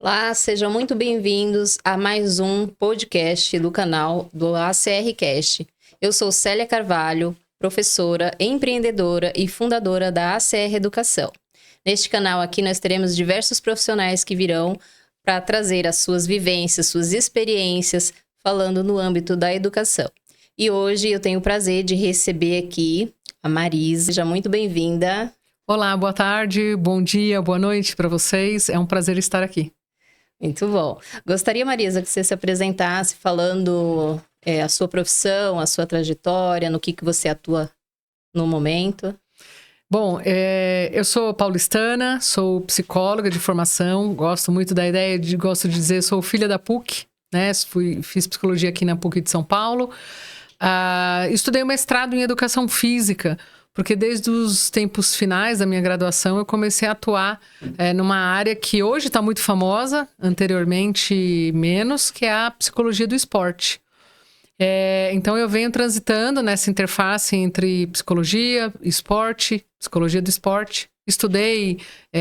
Olá, sejam muito bem-vindos a mais um podcast do canal do ACRcast. Eu sou Célia Carvalho, professora, empreendedora e fundadora da ACR Educação. Neste canal aqui nós teremos diversos profissionais que virão para trazer as suas vivências, suas experiências, falando no âmbito da educação. E hoje eu tenho o prazer de receber aqui a Marisa. Seja muito bem-vinda. Olá, boa tarde, bom dia, boa noite para vocês. É um prazer estar aqui. Muito bom. Gostaria, Marisa, que você se apresentasse falando a sua profissão, a sua trajetória, no que você atua no momento. Bom, eu sou paulistana, sou psicóloga de formação, gosto muito da ideia, gosto de dizer, sou filha da PUC, né? Fiz psicologia aqui na PUC de São Paulo. Estudei um mestrado em educação física, porque desde os tempos finais da minha graduação eu comecei a atuar numa área que hoje está muito famosa, anteriormente menos, que é a psicologia do esporte. Então eu venho transitando nessa interface entre psicologia, esporte, psicologia do esporte. Estudei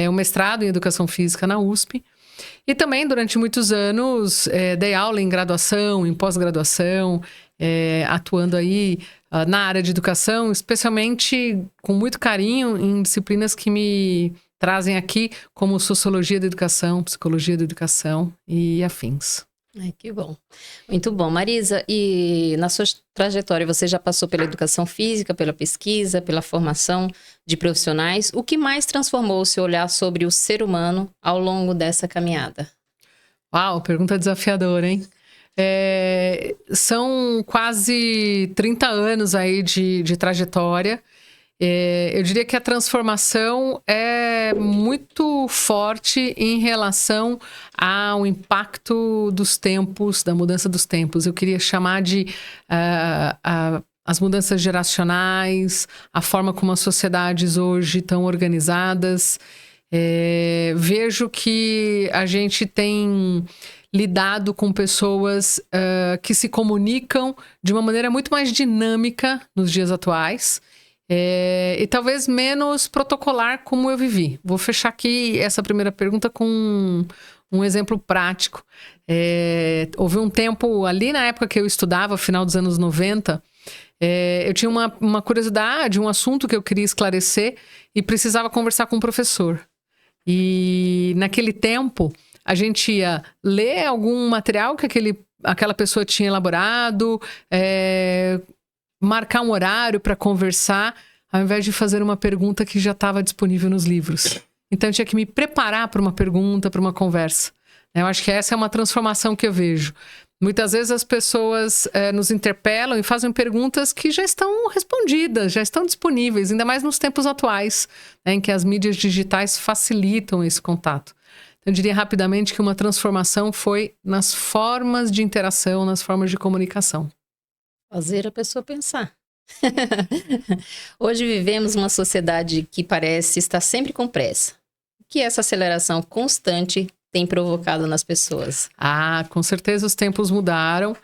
um mestrado em educação física na USP. E também, durante muitos anos, dei aula em graduação, em pós-graduação, atuando aí na área de educação, especialmente com muito carinho em disciplinas que me trazem aqui, como sociologia da educação, psicologia da educação e afins. Ai, que bom. Muito bom. Marisa, e na sua trajetória você já passou pela educação física, pela pesquisa, pela formação de profissionais. O que mais transformou o seu olhar sobre o ser humano ao longo dessa caminhada? Uau, pergunta desafiadora, hein? São quase 30 anos aí de trajetória. Eu diria que a transformação é muito forte em relação ao impacto dos tempos, da mudança dos tempos. Eu queria chamar de as mudanças geracionais, a forma como as sociedades hoje estão organizadas. Vejo que a gente tem lidado com pessoas que se comunicam de uma maneira muito mais dinâmica nos dias atuais. E talvez menos protocolar como eu vivi. Vou fechar aqui essa primeira pergunta com um exemplo prático. Houve um tempo ali na época que eu estudava, final dos anos 90, eu tinha uma curiosidade, um assunto que eu queria esclarecer e precisava conversar com um professor. E naquele tempo a gente ia ler algum material que aquela pessoa tinha elaborado, marcar um horário para conversar, ao invés de fazer uma pergunta que já estava disponível nos livros. Então, eu tinha que me preparar para uma pergunta, para uma conversa. Eu acho que essa é uma transformação que eu vejo. Muitas vezes as pessoas nos interpelam e fazem perguntas que já estão respondidas, já estão disponíveis, ainda mais nos tempos atuais, né, em que as mídias digitais facilitam esse contato. Então, eu diria rapidamente que uma transformação foi nas formas de interação, nas formas de comunicação. Fazer a pessoa pensar. Hoje vivemos uma sociedade que parece estar sempre com pressa. O que essa aceleração constante tem provocado nas pessoas? Com certeza os tempos mudaram.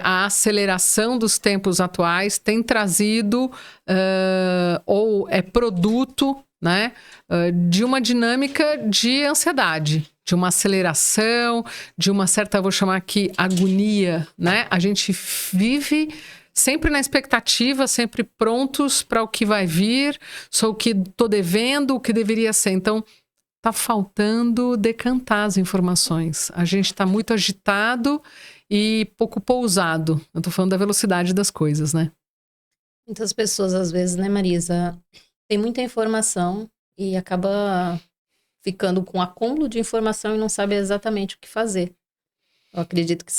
A aceleração dos tempos atuais tem trazido, ou é produto, né, de uma dinâmica de ansiedade, de uma aceleração, de uma certa, vou chamar aqui, agonia, né? A gente vive sempre na expectativa, sempre prontos para o que vai vir, só o que estou devendo, o que deveria ser. Então, está faltando decantar as informações. A gente está muito agitado e pouco pousado. Eu estou falando da velocidade das coisas, né? Muitas pessoas, às vezes, né, Marisa, tem muita informação e acaba ficando com acúmulo de informação e não sabe exatamente o que fazer. Eu acredito que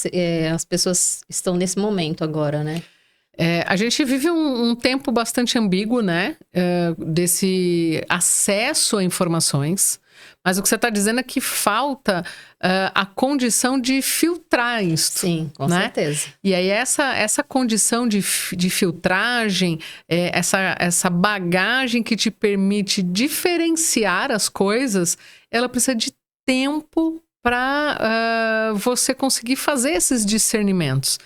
as pessoas estão nesse momento agora, né? A gente vive um tempo bastante ambíguo, né? Desse acesso a informações. Mas o que você está dizendo é que falta a condição de filtrar isso. Sim, com né? certeza. E aí essa condição de filtragem, essa bagagem que te permite diferenciar as coisas, ela precisa de tempo para você conseguir fazer esses discernimentos.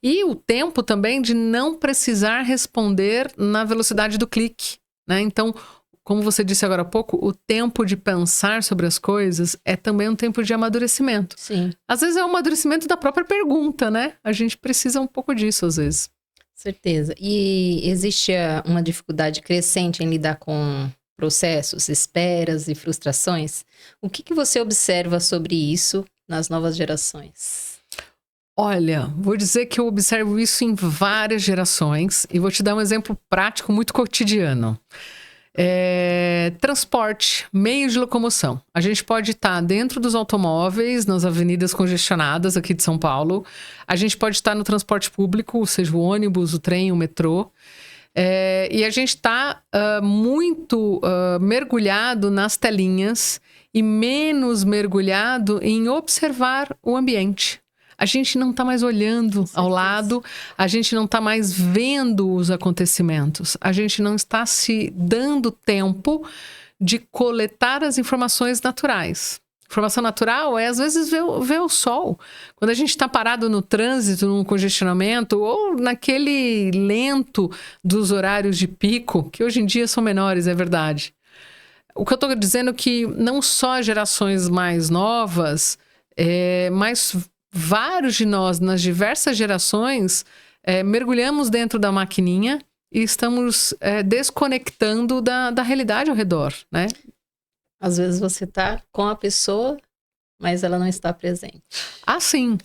E o tempo também de não precisar responder na velocidade do clique, né? Então, como você disse agora há pouco, o tempo de pensar sobre as coisas é também um tempo de amadurecimento. Sim. Às vezes é o amadurecimento da própria pergunta, né? A gente precisa um pouco disso, às vezes. Certeza. E existe uma dificuldade crescente em lidar com processos, esperas e frustrações? O que você observa sobre isso nas novas gerações? Olha, vou dizer que eu observo isso em várias gerações e vou te dar um exemplo prático muito cotidiano. Transporte, meio de locomoção. A gente pode estar dentro dos automóveis, nas avenidas congestionadas aqui de São Paulo. A gente pode estar no transporte público, ou seja, o ônibus, o trem, o metrô. E a gente está muito mergulhado nas telinhas e menos mergulhado em observar o ambiente. A gente não está mais olhando ao lado, a gente não está mais vendo os acontecimentos, a gente não está se dando tempo de coletar as informações naturais. Informação natural é, às vezes, ver o sol. Quando a gente está parado no trânsito, num congestionamento, ou naquele lento dos horários de pico, que hoje em dia são menores, é verdade. O que eu estou dizendo é que não só gerações mais novas, mas vários de nós, nas diversas gerações, mergulhamos dentro da maquininha e estamos desconectando da realidade ao redor, né? Às vezes você está com a pessoa, mas ela não está presente. Ah, sim.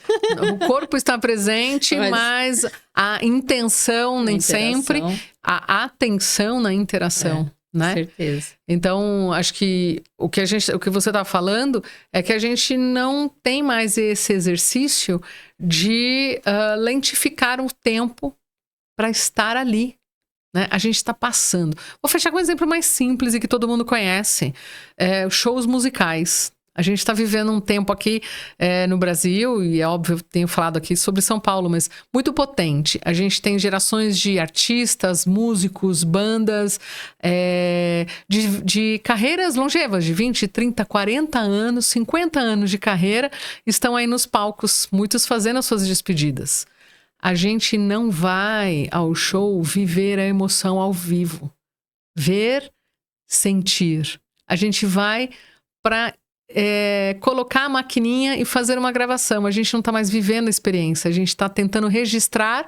O corpo está presente, mas a intenção nem sempre, a atenção na interação. Né? Certeza. Então, acho que o que você está falando é que a gente não tem mais esse exercício de lentificar o tempo para estar ali. Né? A gente está passando. Vou fechar com um exemplo mais simples e que todo mundo conhece. Shows musicais. A gente está vivendo um tempo aqui no Brasil, e é óbvio, eu tenho falado aqui sobre São Paulo, mas muito potente. A gente tem gerações de artistas, músicos, bandas, de carreiras longevas, de 20, 30, 40 anos, 50 anos de carreira, estão aí nos palcos, muitos fazendo as suas despedidas. A gente não vai ao show viver a emoção ao vivo. Ver, sentir. A gente vai para colocar a maquininha e fazer uma gravação. A gente não está mais vivendo a experiência. A gente está tentando registrar,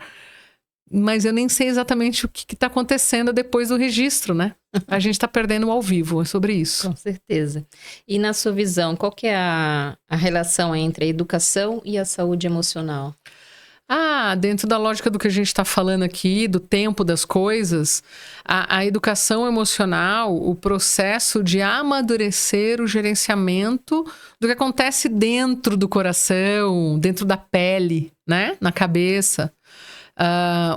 mas eu nem sei exatamente o que está acontecendo depois do registro, né? A gente está perdendo o ao vivo. É sobre isso. Com certeza. E na sua visão, qual que é a relação entre a educação e a saúde emocional? Dentro da lógica do que a gente está falando aqui, do tempo das coisas, a educação emocional, o processo de amadurecer o gerenciamento do que acontece dentro do coração, dentro da pele, né? Na cabeça.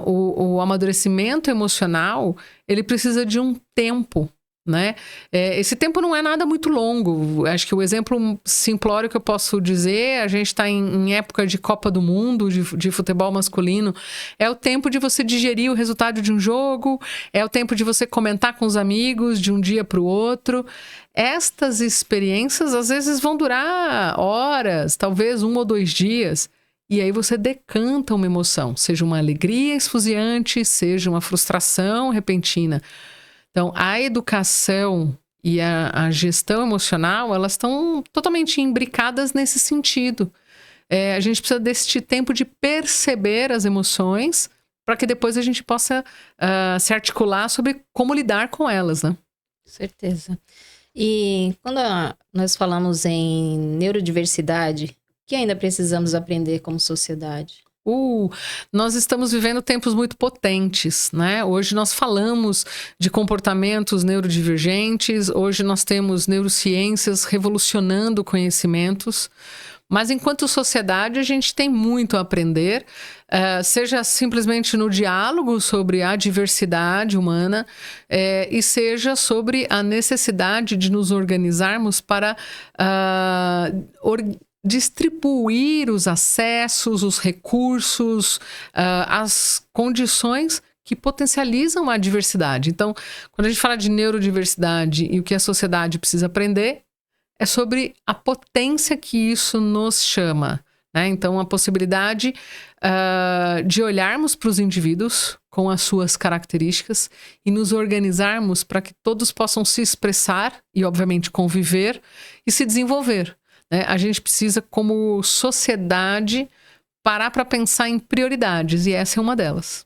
O amadurecimento emocional, ele precisa de um tempo. Né? Esse tempo não é nada muito longo. Acho que o exemplo simplório que eu posso dizer, a gente está em época de Copa do Mundo, de futebol masculino, é o tempo de você digerir o resultado de um jogo, é o tempo de você comentar com os amigos de um dia para o outro. Estas experiências às vezes vão durar horas, talvez 1 ou 2 dias. E aí você decanta uma emoção, seja uma alegria esfuziante, seja uma frustração repentina. Então, a educação e a gestão emocional, elas estão totalmente imbricadas nesse sentido. A gente precisa desse tempo de perceber as emoções para que depois a gente possa se articular sobre como lidar com elas, né? Certeza. E quando nós falamos em neurodiversidade, o que ainda precisamos aprender como sociedade? Nós estamos vivendo tempos muito potentes, né? Hoje nós falamos de comportamentos neurodivergentes, hoje nós temos neurociências revolucionando conhecimentos, mas enquanto sociedade a gente tem muito a aprender, seja simplesmente no diálogo sobre a diversidade humana, e seja sobre a necessidade de nos organizarmos para distribuir os acessos, os recursos, as condições que potencializam a diversidade. Então, quando a gente fala de neurodiversidade e o que a sociedade precisa aprender, é sobre a potência que isso nos chama, né? Então, a possibilidade de olharmos para os indivíduos com as suas características e nos organizarmos para que todos possam se expressar e, obviamente, conviver e se desenvolver, né? A gente precisa, como sociedade, parar para pensar em prioridades, e essa é uma delas.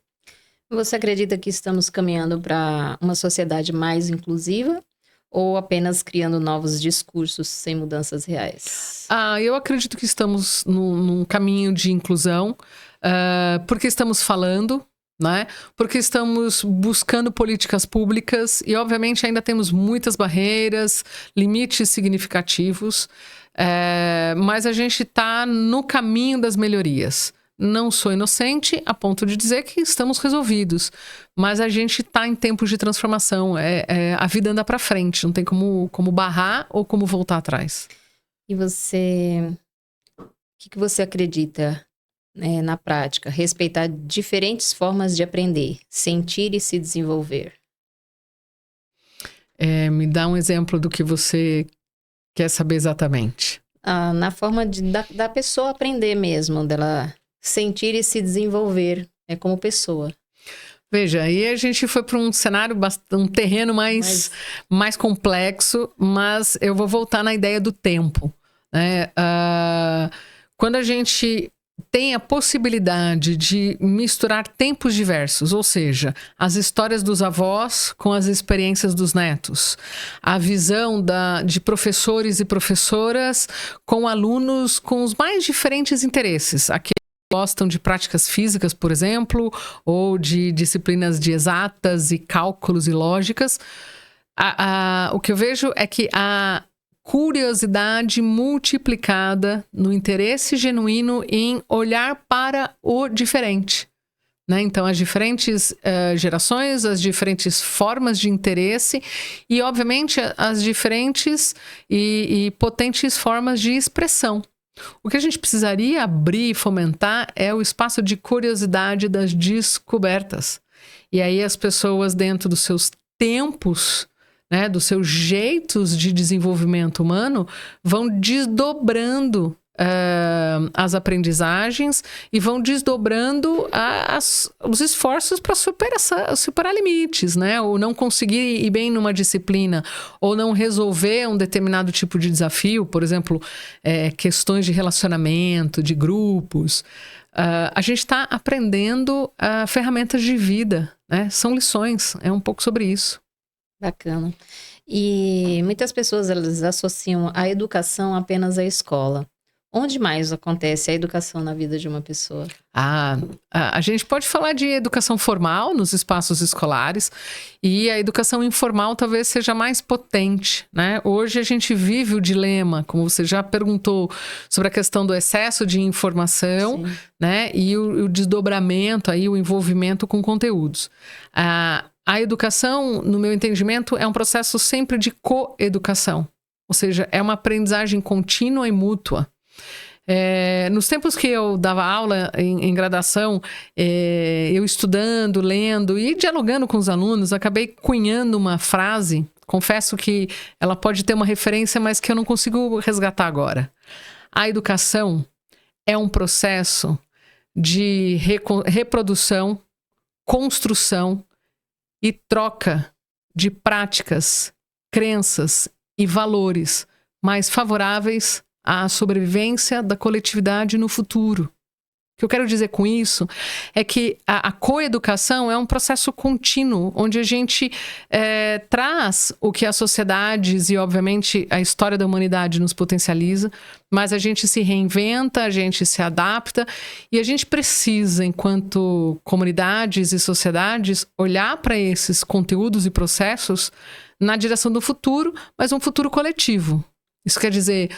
Você acredita que estamos caminhando para uma sociedade mais inclusiva ou apenas criando novos discursos sem mudanças reais? Eu acredito que estamos num caminho de inclusão, porque estamos falando, né? Porque estamos buscando políticas públicas e, obviamente, ainda temos muitas barreiras, limites significativos, mas a gente está no caminho das melhorias. Não sou inocente a ponto de dizer que estamos resolvidos, mas a gente está em tempos de transformação. A vida anda para frente, não tem como barrar ou como voltar atrás. E você, o que você acredita, na prática? Respeitar diferentes formas de aprender, sentir e se desenvolver. Me dá um exemplo do que você quer saber exatamente. Na forma da pessoa aprender mesmo, dela sentir e se desenvolver como pessoa. Veja, aí a gente foi para um cenário, um terreno mais complexo, mas eu vou voltar na ideia do tempo, né? Quando a gente tem a possibilidade de misturar tempos diversos, ou seja, as histórias dos avós com as experiências dos netos, a visão de professores e professoras com alunos com os mais diferentes interesses, gostam de práticas físicas, por exemplo, ou de disciplinas de exatas e cálculos e lógicas. O que eu vejo é que a curiosidade multiplicada no interesse genuíno em olhar para o diferente, né? Então, as diferentes gerações, as diferentes formas de interesse e, obviamente, as diferentes e potentes formas de expressão. O que a gente precisaria abrir e fomentar é o espaço de curiosidade das descobertas. E aí as pessoas, dentro dos seus tempos, né, dos seus jeitos de desenvolvimento humano, vão desdobrando as aprendizagens e vão desdobrando os esforços para superar limites, né? Ou não conseguir ir bem numa disciplina, ou não resolver um determinado tipo de desafio, por exemplo, questões de relacionamento, de grupos. A gente está aprendendo ferramentas de vida, né? São lições, é um pouco sobre isso. Bacana. E muitas pessoas, elas associam a educação apenas à escola. Onde mais acontece a educação na vida de uma pessoa? A gente pode falar de educação formal nos espaços escolares e a educação informal talvez seja mais potente, né? Hoje a gente vive o dilema, como você já perguntou, sobre a questão do excesso de informação, né? E o desdobramento, aí, o envolvimento com conteúdos. A educação, no meu entendimento, é um processo sempre de coeducação, ou seja, é uma aprendizagem contínua e mútua. Nos tempos que eu dava aula em graduação, eu estudando, lendo e dialogando com os alunos, acabei cunhando uma frase, confesso que ela pode ter uma referência, mas que eu não consigo resgatar agora. A educação é um processo de reprodução, construção e troca de práticas, crenças e valores mais favoráveis à sobrevivência da coletividade no futuro. O que eu quero dizer com isso é que a coeducação é um processo contínuo, onde a gente traz o que as sociedades e, obviamente, a história da humanidade nos potencializa, mas a gente se reinventa, a gente se adapta e a gente precisa, enquanto comunidades e sociedades, olhar para esses conteúdos e processos na direção do futuro, mas um futuro coletivo. Isso quer dizer,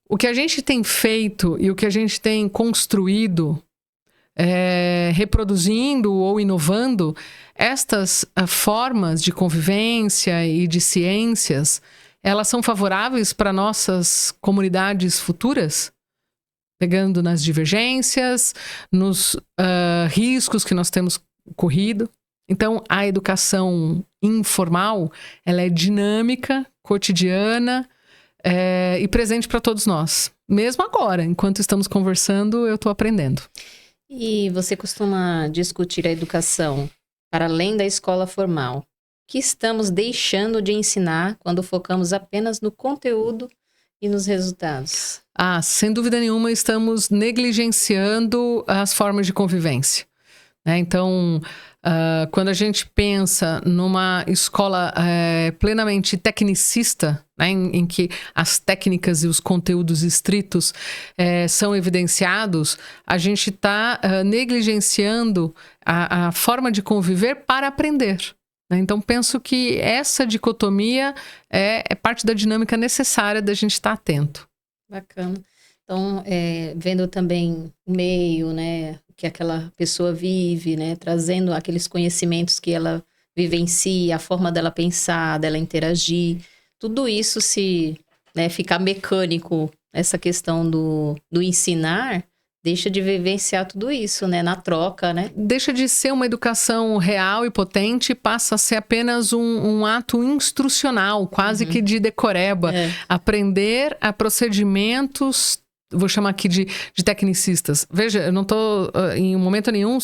o que a gente tem feito e o que a gente tem construído, reproduzindo ou inovando, estas formas de convivência e de ciências, elas são favoráveis para nossas comunidades futuras? Pegando nas divergências, nos riscos que nós temos corrido. Então, a educação informal, ela é dinâmica, cotidiana, e presente para todos nós. Mesmo agora, enquanto estamos conversando, eu estou aprendendo. E você costuma discutir a educação para além da escola formal? O que estamos deixando de ensinar quando focamos apenas no conteúdo e nos resultados? Sem dúvida nenhuma, estamos negligenciando as formas de convivência, né? Então, quando a gente pensa numa escola plenamente tecnicista, né, em que as técnicas e os conteúdos estritos são evidenciados, a gente está negligenciando a forma de conviver para aprender. Então, penso que essa dicotomia é parte da dinâmica necessária da gente estar atento. Bacana. Então, vendo também o meio, né, que aquela pessoa vive, né, trazendo aqueles conhecimentos que ela vivencia, a forma dela pensar, dela interagir, tudo isso se, né, ficar mecânico, essa questão do ensinar, deixa de vivenciar tudo isso, né, na troca, né? Deixa de ser uma educação real e potente e passa a ser apenas um ato instrucional, quase que de decoreba. Aprender a procedimentos, vou chamar aqui de tecnicistas. Veja, eu não estou em momento nenhum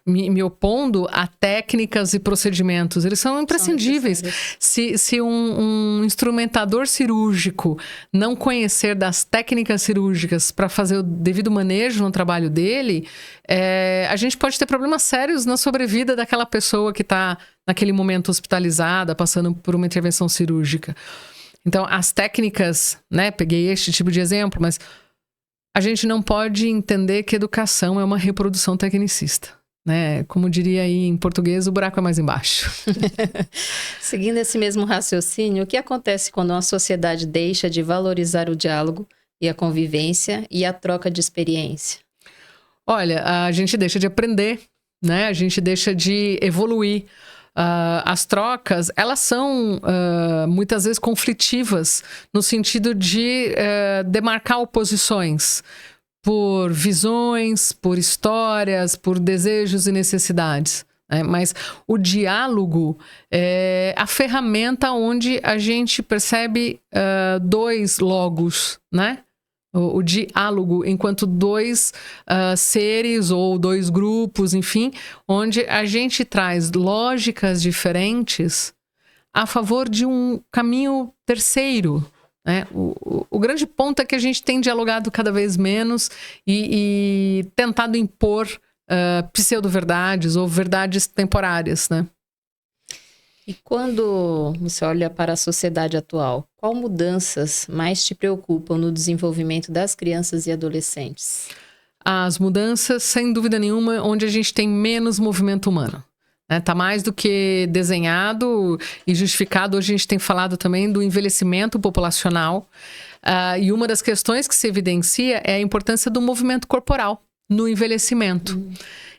me opondo a técnicas e procedimentos. Eles são imprescindíveis. Se um instrumentador cirúrgico não conhecer das técnicas cirúrgicas para fazer o devido manejo no trabalho dele, a gente pode ter problemas sérios na sobrevida daquela pessoa que está naquele momento hospitalizada, passando por uma intervenção cirúrgica. Então, as técnicas, né, peguei este tipo de exemplo, mas a gente não pode entender que educação é uma reprodução tecnicista, né? Como diria aí em português, o buraco é mais embaixo. Seguindo esse mesmo raciocínio, o que acontece quando uma sociedade deixa de valorizar o diálogo e a convivência e a troca de experiência? Olha, a gente deixa de aprender, né? A gente deixa de evoluir. As trocas, elas são muitas vezes conflitivas no sentido de demarcar oposições por visões, por histórias, por desejos e necessidades. Mas o diálogo é a ferramenta onde a gente percebe dois logos, né? O diálogo enquanto dois seres ou dois grupos, enfim, onde a gente traz lógicas diferentes a favor de um caminho terceiro, né? O grande ponto é que a gente tem dialogado cada vez menos e tentado impor pseudo-verdades ou verdades temporárias, né? E quando você olha para a sociedade atual, qual mudanças mais te preocupam no desenvolvimento das crianças e adolescentes? As mudanças, sem dúvida nenhuma, onde a gente tem menos movimento humano. Tá mais do que desenhado e justificado. Hoje a gente tem falado também do envelhecimento populacional. E uma das questões que se evidencia é a importância do movimento corporal no envelhecimento.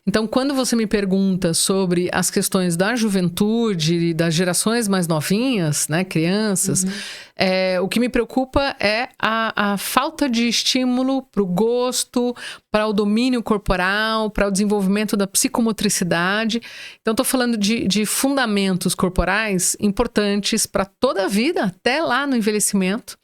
Então, quando você me pergunta sobre as questões da juventude e das gerações mais novinhas, né, crianças, o que me preocupa é a falta de estímulo para o gosto, para o domínio corporal, para o desenvolvimento da psicomotricidade. Então, estou falando de fundamentos corporais importantes para toda a vida, até lá no envelhecimento,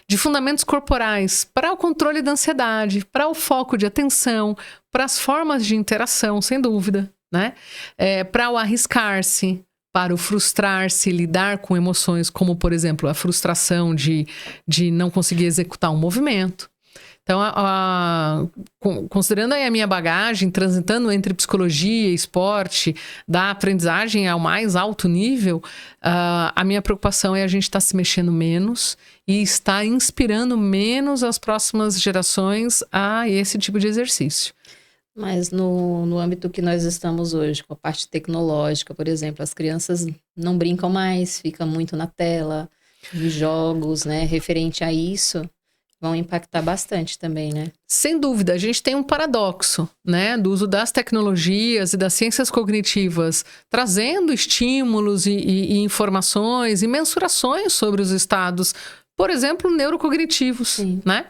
de fundamentos corporais para o controle da ansiedade, para o foco de atenção, para as formas de interação, sem dúvida, né? Para o arriscar-se, para o frustrar-se, lidar com emoções como, por exemplo, a frustração de não conseguir executar um movimento. Então, considerando aí a minha bagagem, transitando entre psicologia e esporte, da aprendizagem ao mais alto nível, a minha preocupação é a gente estar se mexendo menos e estar inspirando menos as próximas gerações a esse tipo de exercício. Mas no âmbito que nós estamos hoje, com a parte tecnológica, por exemplo, as crianças não brincam mais, ficam muito na tela, os jogos, né, referente a isso, vão impactar bastante também, né? Sem dúvida, a gente tem um paradoxo, né, do uso das tecnologias e das ciências cognitivas, trazendo estímulos e informações e mensurações sobre os estados, por exemplo, neurocognitivos, né?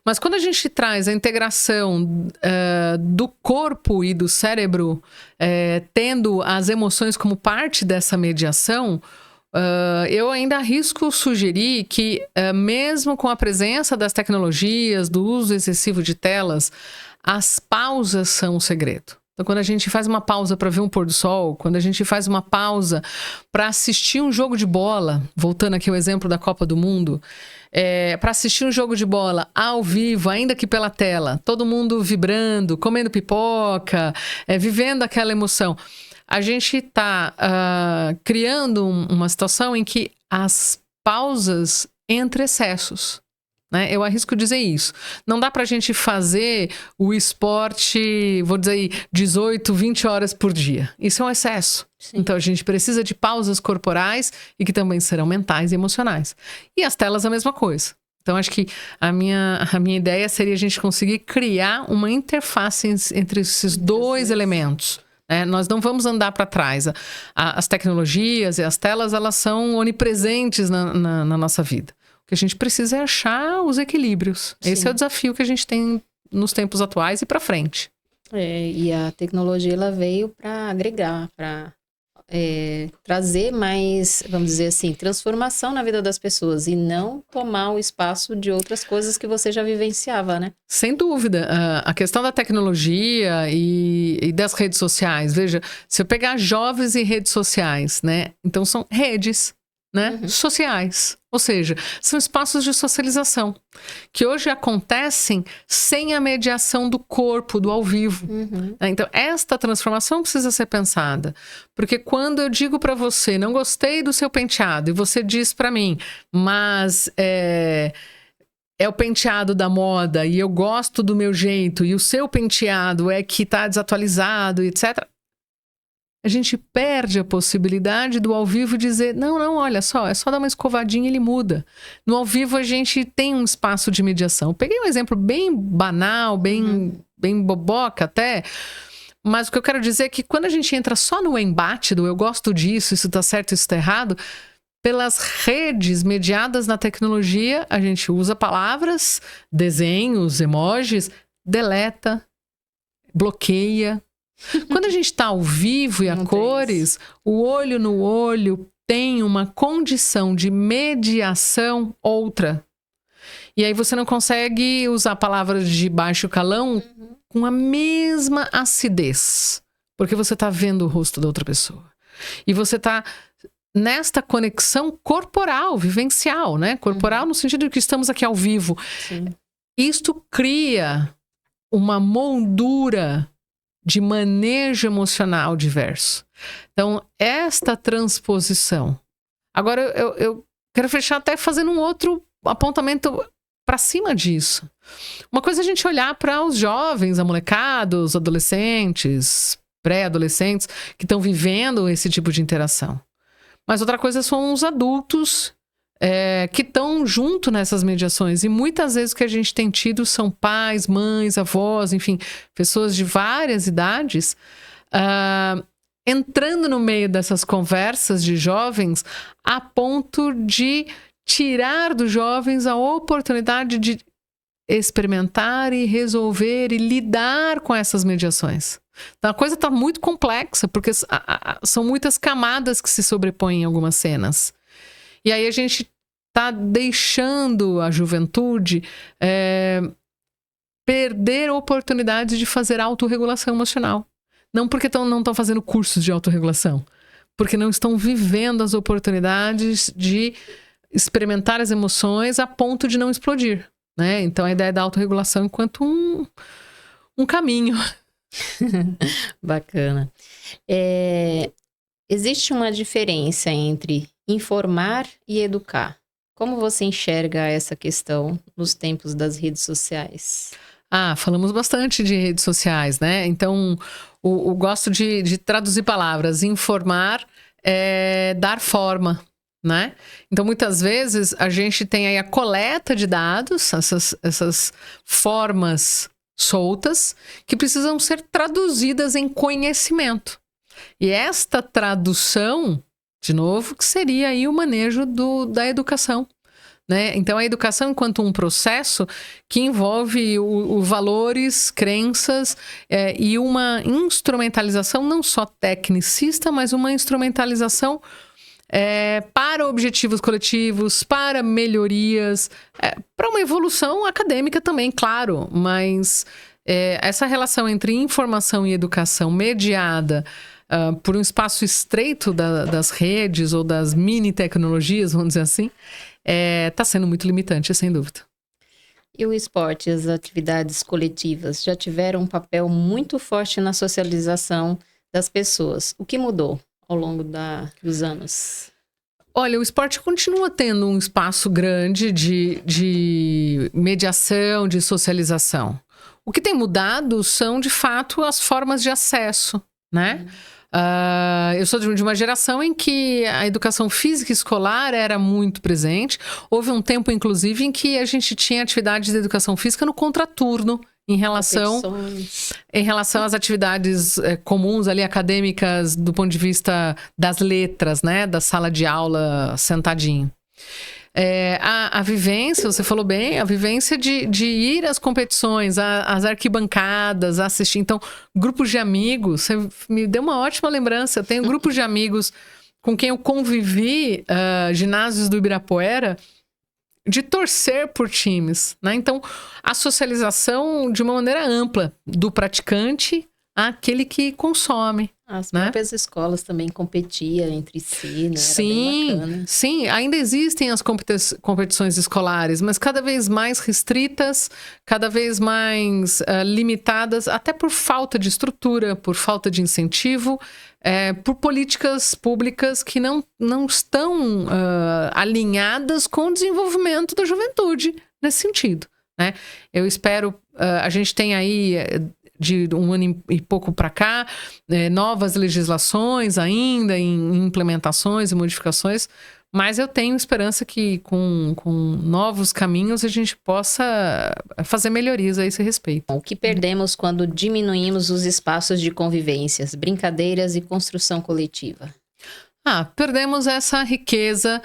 Mas quando a gente traz a integração do corpo e do cérebro, tendo as emoções como parte dessa mediação, eu ainda arrisco sugerir que, mesmo com a presença das tecnologias, do uso excessivo de telas, as pausas são o segredo. Então, quando a gente faz uma pausa para ver um pôr do sol, quando a gente faz uma pausa para assistir um jogo de bola, voltando aqui ao exemplo da Copa do Mundo, para assistir um jogo de bola ao vivo, ainda que pela tela, todo mundo vibrando, comendo pipoca, vivendo aquela emoção, a gente está criando uma situação em que as pausas entre excessos. Né? Eu arrisco dizer isso. Não dá pra gente fazer o esporte, vou dizer aí, 18, 20 horas por dia. Isso é um excesso. Sim. Então a gente precisa de pausas corporais e que também serão mentais e emocionais. E as telas a mesma coisa. Então acho que a minha ideia seria a gente conseguir criar uma interface entre esses dois elementos. Nós não vamos andar para trás. As tecnologias e as telas, elas são onipresentes na nossa vida. O que a gente precisa é achar os equilíbrios. Sim. Esse é o desafio que a gente tem nos tempos atuais e para frente. E a tecnologia ela veio para agregar, para trazer mais, vamos dizer assim, transformação na vida das pessoas e não tomar o espaço de outras coisas que você já vivenciava, né? Sem dúvida. A questão da tecnologia e das redes sociais. Veja, se eu pegar jovens e redes sociais, né? Então são redes, né? Sociais. Ou seja, são espaços de socialização que hoje acontecem sem a mediação do corpo, do ao vivo. Então, esta transformação precisa ser pensada. Porque quando eu digo para você, não gostei do seu penteado, e você diz para mim, mas é o penteado da moda, e eu gosto do meu jeito, e o seu penteado é que está desatualizado, etc., a gente perde a possibilidade do ao vivo dizer, não, olha só, é só dar uma escovadinha e ele muda. No ao vivo a gente tem um espaço de mediação. Eu peguei um exemplo bem banal, bem boboca até, mas o que eu quero dizer é que quando a gente entra só no embate do eu gosto disso, isso tá certo, isso tá errado, pelas redes mediadas na tecnologia, a gente usa palavras, desenhos, emojis, deleta, bloqueia. Quando a gente está ao vivo e a cores, o olho no olho tem uma condição de mediação outra. E aí você não consegue usar palavras de baixo calão com a mesma acidez. Porque você está vendo o rosto da outra pessoa. E você está nesta conexão corporal, vivencial, né? Corporal no sentido de que estamos aqui ao vivo. Sim. Isto cria uma moldura de manejo emocional diverso. Então, esta transposição. Agora, eu quero fechar até fazendo um outro apontamento para cima disso. Uma coisa é a gente olhar para os jovens, a molecada, os adolescentes, pré-adolescentes, que estão vivendo esse tipo de interação. Mas outra coisa são os adultos que estão junto nessas mediações. E muitas vezes o que a gente tem tido são pais, mães, avós, enfim, pessoas de várias idades entrando no meio dessas conversas de jovens a ponto de tirar dos jovens a oportunidade de experimentar e resolver e lidar com essas mediações. Então a coisa está muito complexa, porque são muitas camadas que se sobrepõem em algumas cenas. E aí a gente está deixando a juventude perder oportunidades de fazer autorregulação emocional. Não porque não estão fazendo cursos de autorregulação, porque não estão vivendo as oportunidades de experimentar as emoções a ponto de não explodir. Né? Então a ideia da autorregulação enquanto um caminho. Bacana. Existe uma diferença entre informar e educar. Como você enxerga essa questão nos tempos das redes sociais? Falamos bastante de redes sociais, né? Então, eu gosto de traduzir palavras. Informar é dar forma, né? Então, muitas vezes, a gente tem aí a coleta de dados, essas formas soltas, que precisam ser traduzidas em conhecimento. E esta tradução, de novo, que seria aí o manejo da educação. Né? Então, a educação enquanto um processo que envolve valores, crenças e uma instrumentalização não só tecnicista, mas uma instrumentalização para objetivos coletivos, para melhorias, para uma evolução acadêmica também, claro, mas essa relação entre informação e educação mediada por um espaço estreito das redes ou das mini tecnologias, vamos dizer assim, está sendo muito limitante, sem dúvida. E o esporte, as atividades coletivas já tiveram um papel muito forte na socialização das pessoas. O que mudou ao longo dos anos? Olha, o esporte continua tendo um espaço grande de mediação, de socialização. O que tem mudado são, de fato, as formas de acesso, né? Eu sou de uma geração em que a educação física escolar era muito presente. Houve um tempo, inclusive, em que a gente tinha atividades de educação física no contraturno, em relação às atividades comuns ali, acadêmicas, do ponto de vista das letras, né? Da sala de aula sentadinho. A vivência, você falou bem, a vivência de ir às competições, às arquibancadas, assistir. Então, grupos de amigos, você me deu uma ótima lembrança. Eu tenho grupos de amigos com quem eu convivi, ginásios do Ibirapuera, de torcer por times, né? Então, a socialização de uma maneira ampla, do praticante àquele que consome. As próprias escolas também competiam entre si, né? Era bem bacana. Sim, ainda existem as competições escolares, mas cada vez mais restritas, cada vez mais limitadas, até por falta de estrutura, por falta de incentivo, por políticas públicas que não estão alinhadas com o desenvolvimento da juventude nesse sentido, né? Eu espero, a gente tem aí de um ano e pouco para cá, novas legislações ainda em implementações e modificações, mas eu tenho esperança que com novos caminhos a gente possa fazer melhorias a esse respeito. O que perdemos quando diminuímos os espaços de convivências, brincadeiras e construção coletiva? Perdemos essa riqueza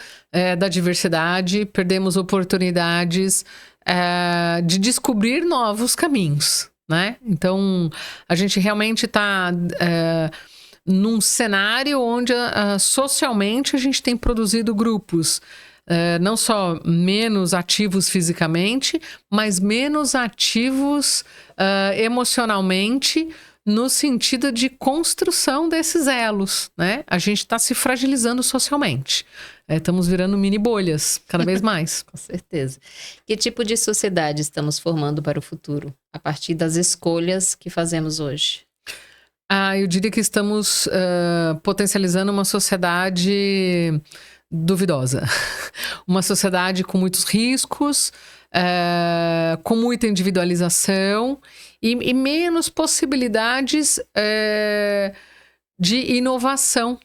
da diversidade, perdemos oportunidades de descobrir novos caminhos, né? Então, a gente realmente está num cenário onde socialmente a gente tem produzido grupos não só menos ativos fisicamente, mas menos ativos emocionalmente, no sentido de construção desses elos, né? A gente está se fragilizando socialmente. Estamos virando mini bolhas, cada vez mais. Com certeza. Que tipo de sociedade estamos formando para o futuro, a partir das escolhas que fazemos hoje? Eu diria que estamos potencializando uma sociedade duvidosa. Uma sociedade com muitos riscos, com muita individualização e menos possibilidades de inovação,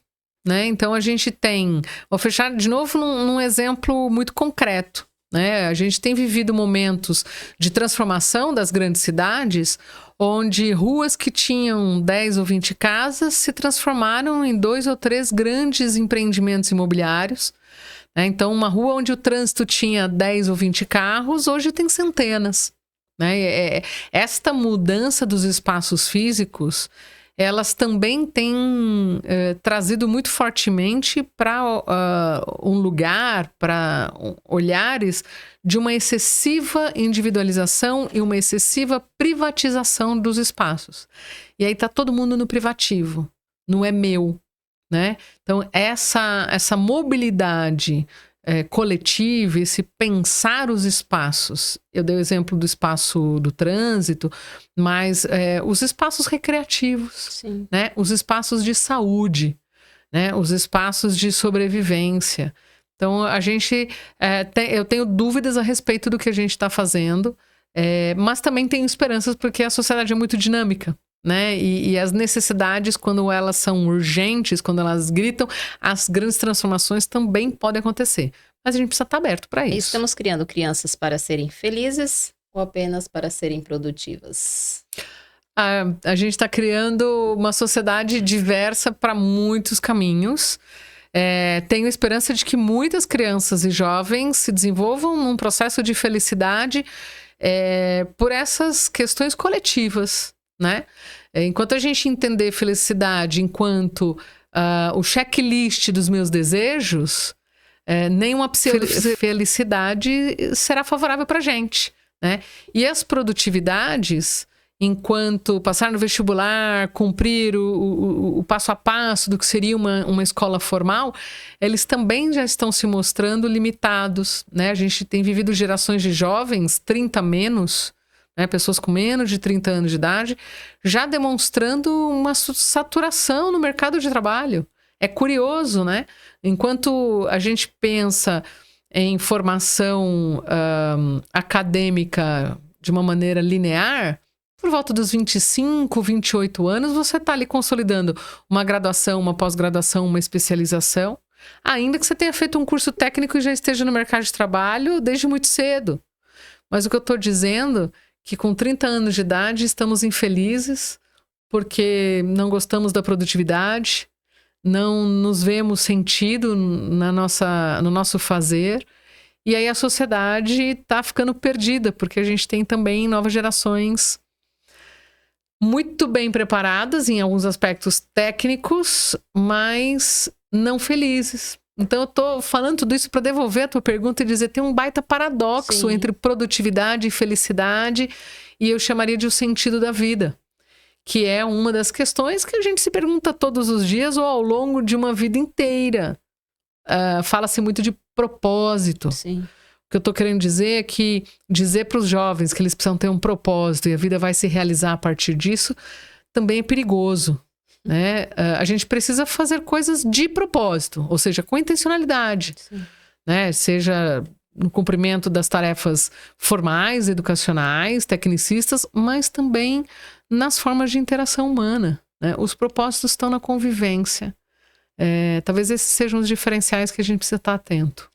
né? Então a gente tem, vou fechar de novo num exemplo muito concreto, né? A gente tem vivido momentos de transformação das grandes cidades, onde ruas que tinham 10 ou 20 casas se transformaram em 2 ou 3 grandes empreendimentos imobiliários, né? Então uma rua onde o trânsito tinha 10 ou 20 carros, hoje tem centenas, né? Esta mudança dos espaços físicos, elas também têm trazido muito fortemente para um lugar, para olhares de uma excessiva individualização e uma excessiva privatização dos espaços. E aí está todo mundo no privativo, não é meu, né? Então essa mobilidade coletiva, esse pensar os espaços. Eu dei o exemplo do espaço do trânsito, mas os espaços recreativos, Sim. né? Os espaços de saúde, né? Os espaços de sobrevivência. Então, a gente eu tenho dúvidas a respeito do que a gente está fazendo, mas também tenho esperanças porque a sociedade é muito dinâmica, né? E as necessidades, quando elas são urgentes, quando elas gritam, as grandes transformações também podem acontecer. Mas a gente precisa estar aberto para isso. Estamos criando crianças para serem felizes ou apenas para serem produtivas? A gente está criando uma sociedade diversa para muitos caminhos. Tenho esperança de que muitas crianças e jovens se desenvolvam num processo de felicidade por essas questões coletivas, né? Enquanto a gente entender felicidade enquanto o checklist dos meus desejos, nenhuma felicidade será favorável para a gente, né? E as produtividades, enquanto passar no vestibular, cumprir o passo a passo do que seria uma escola formal, eles também já estão se mostrando limitados, né? A gente tem vivido gerações de jovens, 30 menos, né? Pessoas com menos de 30 anos de idade, já demonstrando uma saturação no mercado de trabalho. É curioso, né? Enquanto a gente pensa em formação acadêmica de uma maneira linear, por volta dos 25, 28 anos, você está ali consolidando uma graduação, uma pós-graduação, uma especialização, ainda que você tenha feito um curso técnico e já esteja no mercado de trabalho desde muito cedo. Mas o que eu estou dizendo é que com 30 anos de idade estamos infelizes porque não gostamos da produtividade, não nos vemos sentido no nosso fazer, e aí a sociedade está ficando perdida, porque a gente tem também novas gerações muito bem preparadas em alguns aspectos técnicos, mas não felizes. Então eu tô falando tudo isso para devolver a tua pergunta e dizer, tem um baita paradoxo entre produtividade e felicidade, e eu chamaria de o sentido da vida, que é uma das questões que a gente se pergunta todos os dias ou ao longo de uma vida inteira. Fala-se muito de propósito. Sim. O que eu estou querendo dizer é que dizer para os jovens que eles precisam ter um propósito e a vida vai se realizar a partir disso também é perigoso, né? A gente precisa fazer coisas de propósito, ou seja, com intencionalidade, né? Seja no cumprimento das tarefas formais, educacionais, tecnicistas, mas também nas formas de interação humana, né? Os propósitos estão na convivência. Talvez esses sejam os diferenciais que a gente precisa estar atento.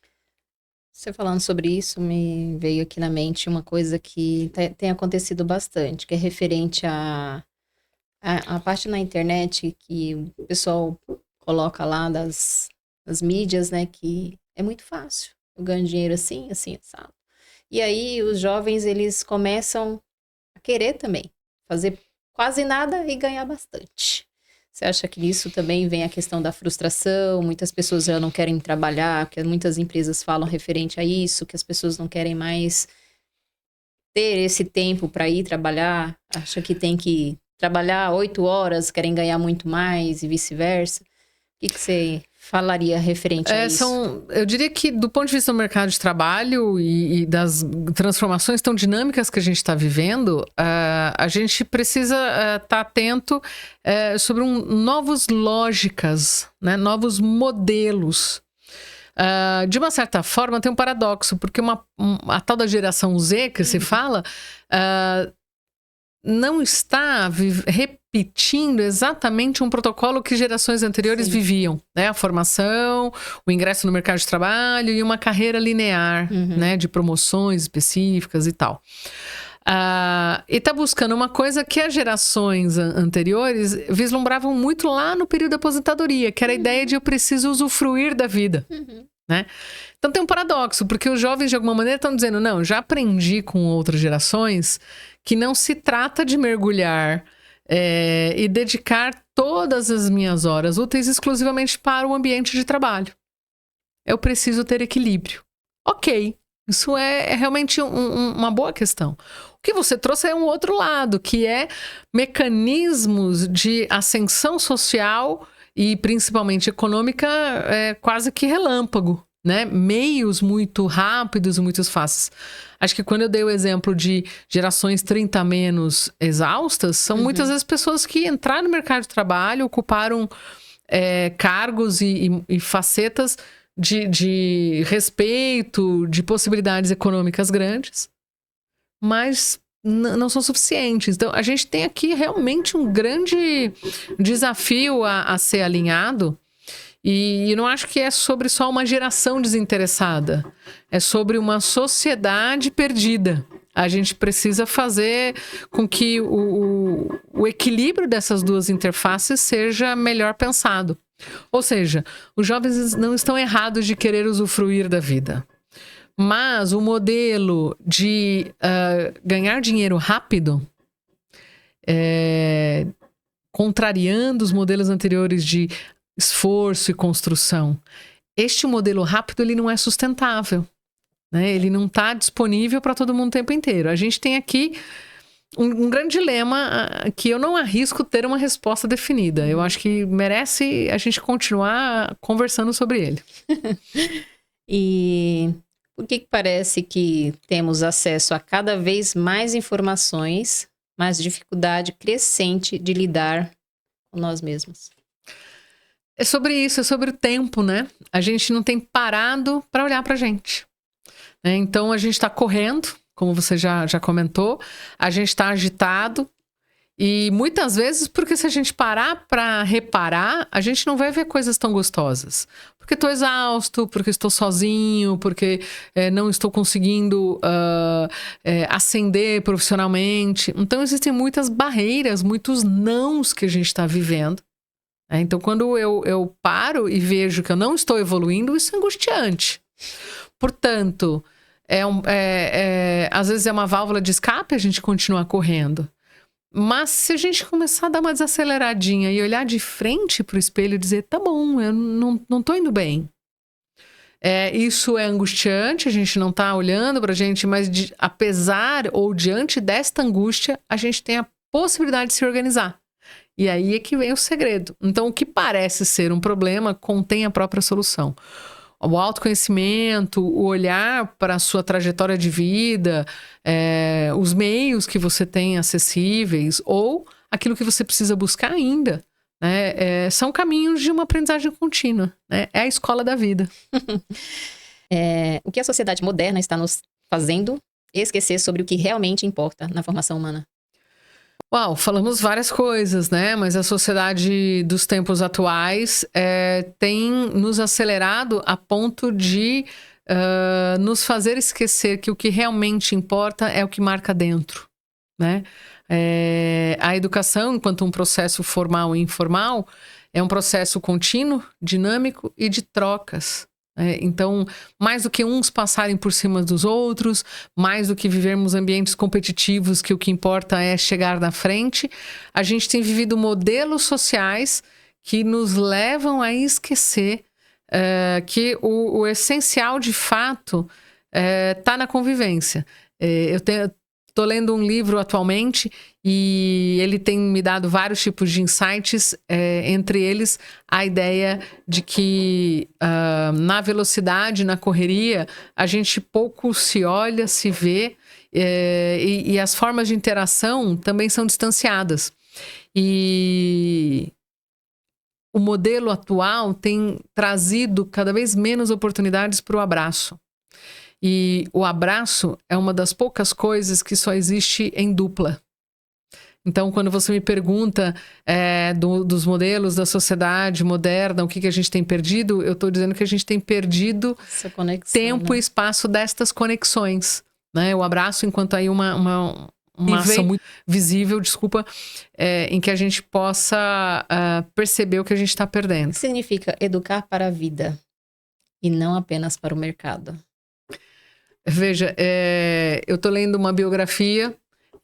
Você falando sobre isso, me veio aqui na mente uma coisa que tem acontecido bastante, que é referente a parte na internet que o pessoal coloca lá das mídias, né, que é muito fácil. Eu ganho dinheiro assim, assado. E aí os jovens, eles começam a querer também fazer quase nada e ganhar bastante. Você acha que nisso também vem a questão da frustração? Muitas pessoas já não querem trabalhar, porque muitas empresas falam referente a isso, que as pessoas não querem mais ter esse tempo para ir trabalhar, acha que tem que trabalhar 8 horas, querem ganhar muito mais e vice-versa. O que você falaria referente a isso? Eu diria que do ponto de vista do mercado de trabalho e das transformações tão dinâmicas que a gente está vivendo, a gente precisa estar atento sobre novas lógicas, né? Novos modelos. De uma certa forma tem um paradoxo, porque a tal da geração Z que se fala não está repetindo exatamente um protocolo que gerações anteriores viviam, né? A formação, o ingresso no mercado de trabalho e uma carreira linear, né? De promoções específicas e tal. E está buscando uma coisa que as gerações anteriores vislumbravam muito lá no período da aposentadoria, que era a ideia de eu preciso usufruir da vida, né? Então tem um paradoxo, porque os jovens de alguma maneira estão dizendo, não, já aprendi com outras gerações que não se trata de mergulhar e dedicar todas as minhas horas úteis exclusivamente para o ambiente de trabalho. Eu preciso ter equilíbrio. Ok, isso é realmente uma boa questão. O que você trouxe é um outro lado, que é mecanismos de ascensão social e principalmente econômica quase que relâmpago, né? Meios muito rápidos, muito fáceis. Acho que quando eu dei o exemplo de gerações 30 menos exaustas, são muitas vezes pessoas que entraram no mercado de trabalho, ocuparam cargos e facetas de respeito, de possibilidades econômicas grandes, mas não são suficientes. Então, a gente tem aqui realmente um grande desafio a ser alinhado. E não acho que é sobre só uma geração desinteressada. É sobre uma sociedade perdida. A gente precisa fazer com que o equilíbrio dessas duas interfaces seja melhor pensado. Ou seja, os jovens não estão errados de querer usufruir da vida. Mas o modelo de ganhar dinheiro rápido, contrariando os modelos anteriores de esforço e construção, este modelo rápido ele não é sustentável, né? Ele não está disponível para todo mundo o tempo inteiro. A gente tem aqui um grande dilema que eu não arrisco ter uma resposta definida. Eu acho que merece a gente continuar conversando sobre ele. E por que parece que temos acesso a cada vez mais informações, mas dificuldade crescente de lidar com nós mesmos? É sobre isso, é sobre o tempo, né? A gente não tem parado para olhar pra gente. Então a gente está correndo, como você já comentou, a gente está agitado e muitas vezes porque se a gente parar para reparar, a gente não vai ver coisas tão gostosas. Porque estou exausto, porque estou sozinho, porque não estou conseguindo ascender profissionalmente. Então existem muitas barreiras, muitos nãos que a gente está vivendo. Então quando eu paro e vejo que eu não estou evoluindo, isso é angustiante. Portanto, às vezes é uma válvula de escape a gente continuar correndo. Mas se a gente começar a dar uma desaceleradinha e olhar de frente pro espelho e dizer, tá bom, eu não tô indo bem. Isso é angustiante, a gente não tá olhando pra gente, mas apesar ou diante desta angústia, a gente tem a possibilidade de se organizar. E aí é que vem o segredo. Então, o que parece ser um problema contém a própria solução. O autoconhecimento, o olhar para a sua trajetória de vida, os meios que você tem acessíveis ou aquilo que você precisa buscar ainda, né? São caminhos de uma aprendizagem contínua, né? É a escola da vida. O que a sociedade moderna está nos fazendo esquecer sobre o que realmente importa na formação humana? Uau, falamos várias coisas, né? Mas a sociedade dos tempos atuais tem nos acelerado a ponto de nos fazer esquecer que o que realmente importa é o que marca dentro, né? A educação, enquanto um processo formal e informal, é um processo contínuo, dinâmico e de trocas. Então, mais do que uns passarem por cima dos outros, mais do que vivermos ambientes competitivos, que o que importa é chegar na frente, a gente tem vivido modelos sociais que nos levam a esquecer que o essencial, de fato, está na convivência. Estou lendo um livro atualmente e ele tem me dado vários tipos de insights, entre eles a ideia de que na velocidade, na correria, a gente pouco se olha, se vê, e as formas de interação também são distanciadas. E o modelo atual tem trazido cada vez menos oportunidades para o abraço. E o abraço é uma das poucas coisas que só existe em dupla. Então, quando você me pergunta dos modelos da sociedade moderna, o que a gente tem perdido, eu estou dizendo que a gente tem perdido essa conexão, tempo, né? E espaço destas conexões, né? O abraço enquanto aí uma ação muito visível, em que a gente possa perceber o que a gente está perdendo. O que significa educar para a vida e não apenas para o mercado? Veja, eu estou lendo uma biografia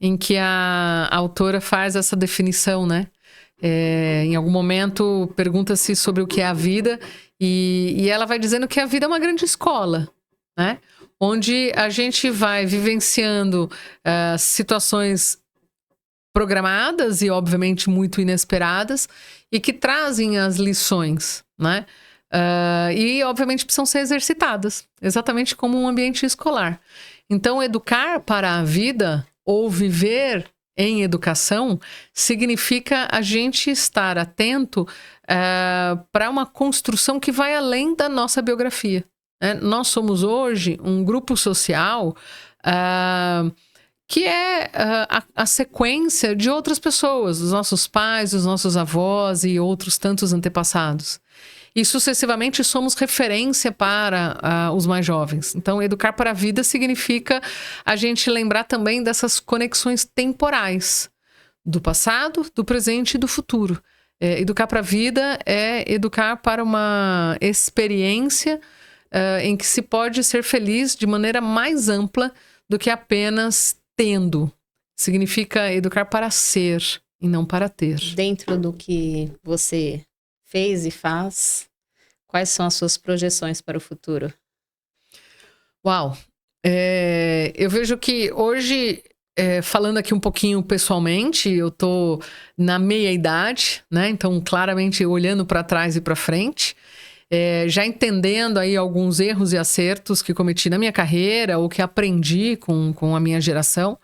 em que a autora faz essa definição, né? Em algum momento pergunta-se sobre o que é a vida e ela vai dizendo que a vida é uma grande escola, né? Onde a gente vai vivenciando situações programadas e obviamente muito inesperadas e que trazem as lições, né? E obviamente precisam ser exercitadas, exatamente como um ambiente escolar. Então, educar para a vida ou viver em educação significa a gente estar atento para uma construção que vai além da nossa biografia. Nós somos hoje um grupo social que é a sequência de outras pessoas, dos nossos pais, dos nossos avós e outros tantos antepassados. E sucessivamente somos referência para os mais jovens. Então, educar para a vida significa a gente lembrar também dessas conexões temporais do passado, do presente e do futuro. Educar para a vida é educar para uma experiência em que se pode ser feliz de maneira mais ampla do que apenas tendo. Significa educar para ser e não para ter. Dentro do que você fez e faz, quais são as suas projeções para o futuro? Uau! Eu vejo que hoje falando aqui um pouquinho pessoalmente, eu tô na meia-idade, né? Então, claramente, olhando para trás e para frente, já entendendo aí alguns erros e acertos que cometi na minha carreira ou que aprendi com a minha geração.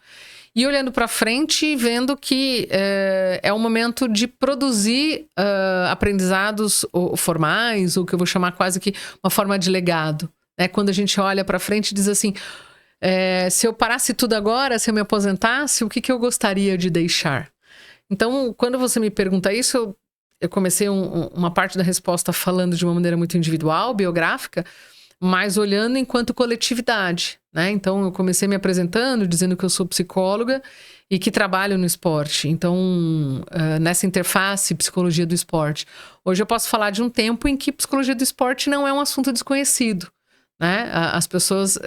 E olhando para frente e vendo que é o momento de produzir aprendizados formais, o que eu vou chamar quase que uma forma de legado. Né? Quando a gente olha para frente e diz assim, se eu parasse tudo agora, se eu me aposentasse, o que eu gostaria de deixar? Então, quando você me pergunta isso, eu comecei uma parte da resposta falando de uma maneira muito individual, biográfica, mas olhando enquanto coletividade, né? Então, eu comecei me apresentando, dizendo que eu sou psicóloga e que trabalho no esporte. Então, nessa interface, psicologia do esporte. Hoje eu posso falar de um tempo em que psicologia do esporte não é um assunto desconhecido, né? As pessoas...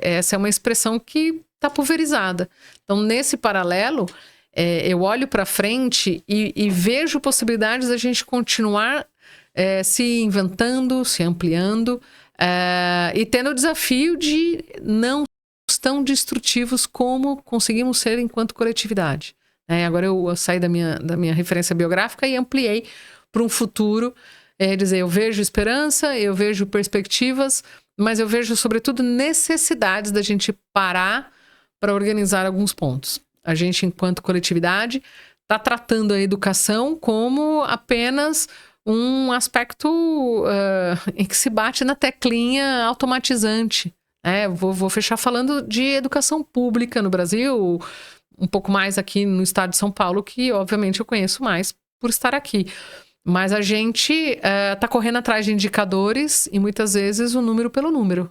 essa é uma expressão que está pulverizada. Então, nesse paralelo, eu olho para frente e vejo possibilidades da gente continuar se inventando, se ampliando, e tendo o desafio de não ser tão destrutivos como conseguimos ser enquanto coletividade. Agora eu saí da minha referência biográfica e ampliei para um futuro, dizer, eu vejo esperança, eu vejo perspectivas, mas eu vejo, sobretudo, necessidades da gente parar para organizar alguns pontos. A gente, enquanto coletividade, está tratando a educação como apenas um aspecto em que se bate na teclinha automatizante. Vou fechar falando de educação pública no Brasil, um pouco mais aqui no estado de São Paulo, que obviamente eu conheço mais por estar aqui. Mas a gente está correndo atrás de indicadores e muitas vezes o número pelo número.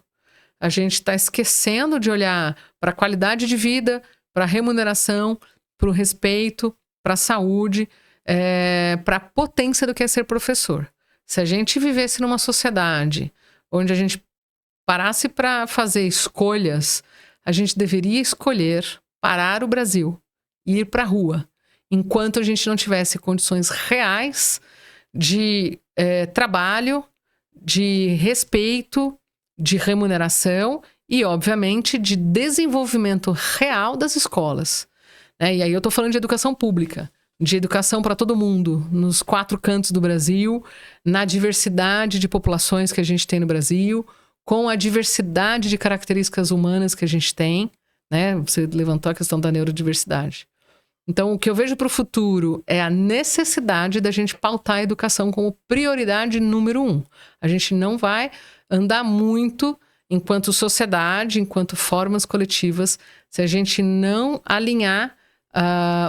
A gente está esquecendo de olhar para a qualidade de vida, para a remuneração, para o respeito, para a saúde, para a potência do que é ser professor. Se a gente vivesse numa sociedade onde a gente parasse para fazer escolhas, a gente deveria escolher parar o Brasil e ir para a rua, enquanto a gente não tivesse condições reais de trabalho, de respeito, de remuneração e, obviamente, de desenvolvimento real das escolas. E aí eu estou falando de educação pública, de educação para todo mundo, nos 4 cantos do Brasil, na diversidade de populações que a gente tem no Brasil, com a diversidade de características humanas que a gente tem. Você levantou a questão da neurodiversidade. Então, o que eu vejo para o futuro é a necessidade da gente pautar a educação como prioridade número 1. A gente não vai andar muito enquanto sociedade, enquanto formas coletivas, se a gente não alinhar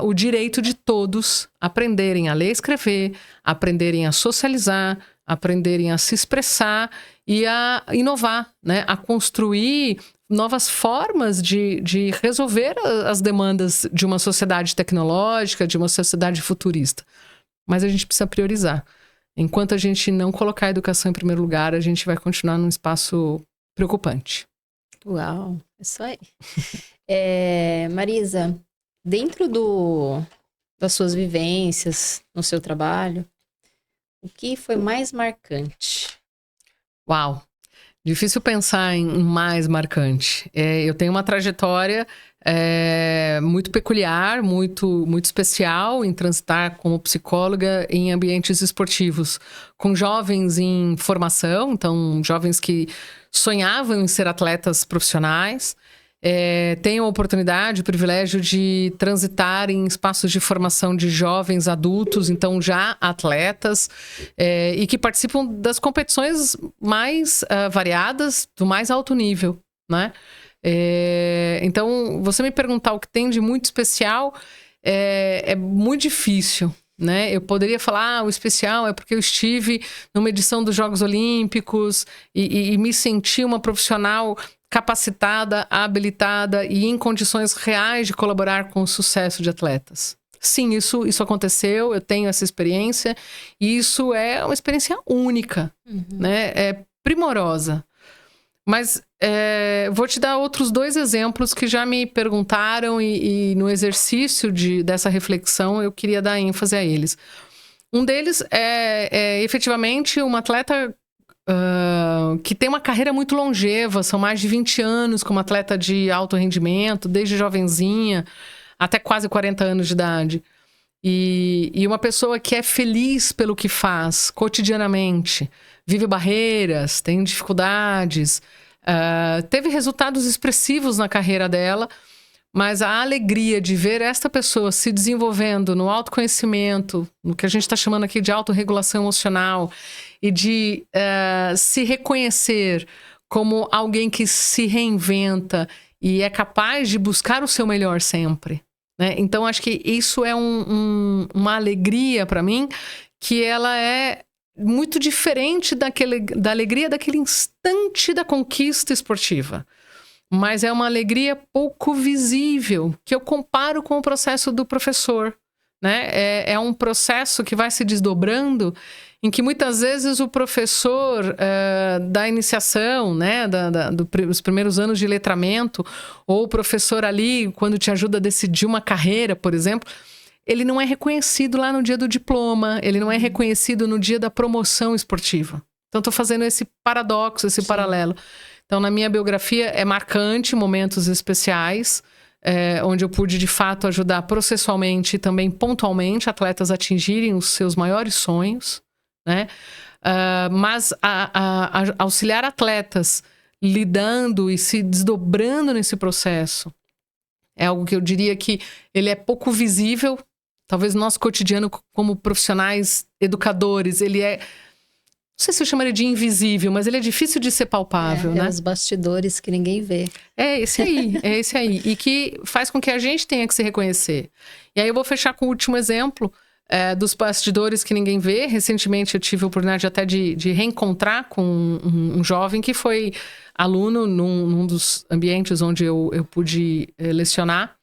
o direito de todos aprenderem a ler e escrever, aprenderem a socializar, aprenderem a se expressar e a inovar, a construir novas formas de resolver as demandas de uma sociedade tecnológica, de uma sociedade futurista. Mas a gente precisa priorizar. Enquanto a gente não colocar a educação em primeiro lugar, a gente vai continuar num espaço preocupante. Uau, isso aí. Marisa, dentro das suas vivências no seu trabalho, o que foi mais marcante? Uau! Difícil pensar em mais marcante. Eu tenho uma trajetória muito peculiar, muito, muito especial em transitar como psicóloga em ambientes esportivos, com jovens em formação, então jovens que sonhavam em ser atletas profissionais. Tenho a oportunidade, o privilégio de transitar em espaços de formação de jovens adultos, então já atletas, e que participam das competições mais variadas, do mais alto nível, né? Então, você me perguntar o que tem de muito especial é muito difícil, né? Eu poderia falar, o especial é porque eu estive numa edição dos Jogos Olímpicos e me senti uma profissional capacitada, habilitada e em condições reais de colaborar com o sucesso de atletas. Sim, isso aconteceu, eu tenho essa experiência e isso é uma experiência única, né? É primorosa. Mas vou te dar outros 2 exemplos que já me perguntaram e no exercício dessa reflexão eu queria dar ênfase a eles. Um deles é efetivamente uma atleta que tem uma carreira muito longeva, são mais de 20 anos como atleta de alto rendimento, desde jovenzinha até quase 40 anos de idade. E uma pessoa que é feliz pelo que faz cotidianamente, vive barreiras, tem dificuldades, teve resultados expressivos na carreira dela, mas a alegria de ver esta pessoa se desenvolvendo no autoconhecimento, no que a gente está chamando aqui de autorregulação emocional, e de se reconhecer como alguém que se reinventa e é capaz de buscar o seu melhor sempre, né? Então, acho que isso é uma alegria para mim, que ela é muito diferente da alegria daquele instante da conquista esportiva. Mas é uma alegria pouco visível, que eu comparo com o processo do professor, né? É um processo que vai se desdobrando, em que muitas vezes o professor da iniciação, né, dos primeiros anos de letramento, ou o professor ali, quando te ajuda a decidir uma carreira, por exemplo, ele não é reconhecido lá no dia do diploma, ele não é reconhecido no dia da promoção esportiva. Então, estou fazendo esse paradoxo, esse paralelo. Então, na minha biografia, é marcante momentos especiais, onde eu pude, de fato, ajudar processualmente e também pontualmente atletas a atingirem os seus maiores sonhos, né? Mas auxiliar atletas lidando e se desdobrando nesse processo é algo que eu diria que ele é pouco visível. Talvez no nosso cotidiano, como profissionais, educadores, ele é... Não sei se eu chamaria de invisível, mas ele é difícil de ser palpável, né? É os bastidores que ninguém vê. É esse aí. E que faz com que a gente tenha que se reconhecer. E aí eu vou fechar com o último exemplo dos bastidores que ninguém vê. Recentemente eu tive a oportunidade até de reencontrar com um jovem que foi aluno num dos ambientes onde eu pude lecionar.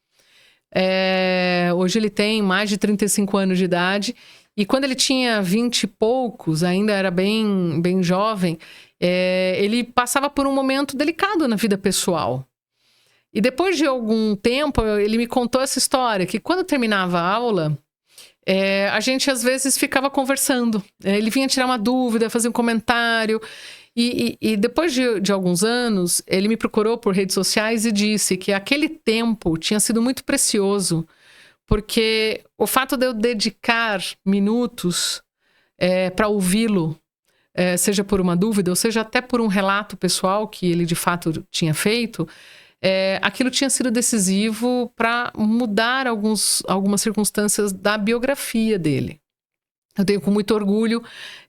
Hoje ele tem mais de 35 anos de idade. E quando ele tinha 20 e poucos, ainda era bem, bem jovem, ele passava por um momento delicado na vida pessoal. E depois de algum tempo, ele me contou essa história, que quando terminava a aula, a gente às vezes ficava conversando. Ele vinha tirar uma dúvida, fazer um comentário. E depois de alguns anos, ele me procurou por redes sociais e disse que aquele tempo tinha sido muito precioso, porque o fato de eu dedicar minutos para ouvi-lo, seja por uma dúvida, ou seja até por um relato pessoal que ele de fato tinha feito, aquilo tinha sido decisivo para mudar algumas circunstâncias da biografia dele. Eu tenho com muito orgulho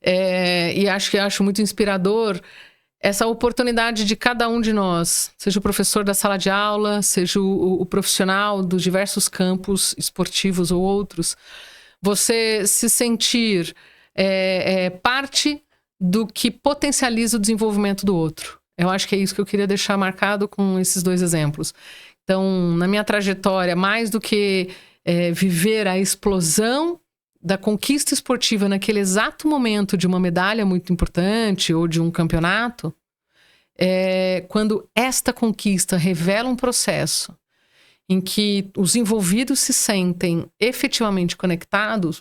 e acho muito inspirador essa oportunidade de cada um de nós, seja o professor da sala de aula, seja o profissional dos diversos campos esportivos ou outros, você se sentir parte do que potencializa o desenvolvimento do outro. Eu acho que é isso que eu queria deixar marcado com esses dois exemplos. Então, na minha trajetória, mais do que viver a explosão da conquista esportiva naquele exato momento de uma medalha muito importante ou de um campeonato, quando esta conquista revela um processo em que os envolvidos se sentem efetivamente conectados,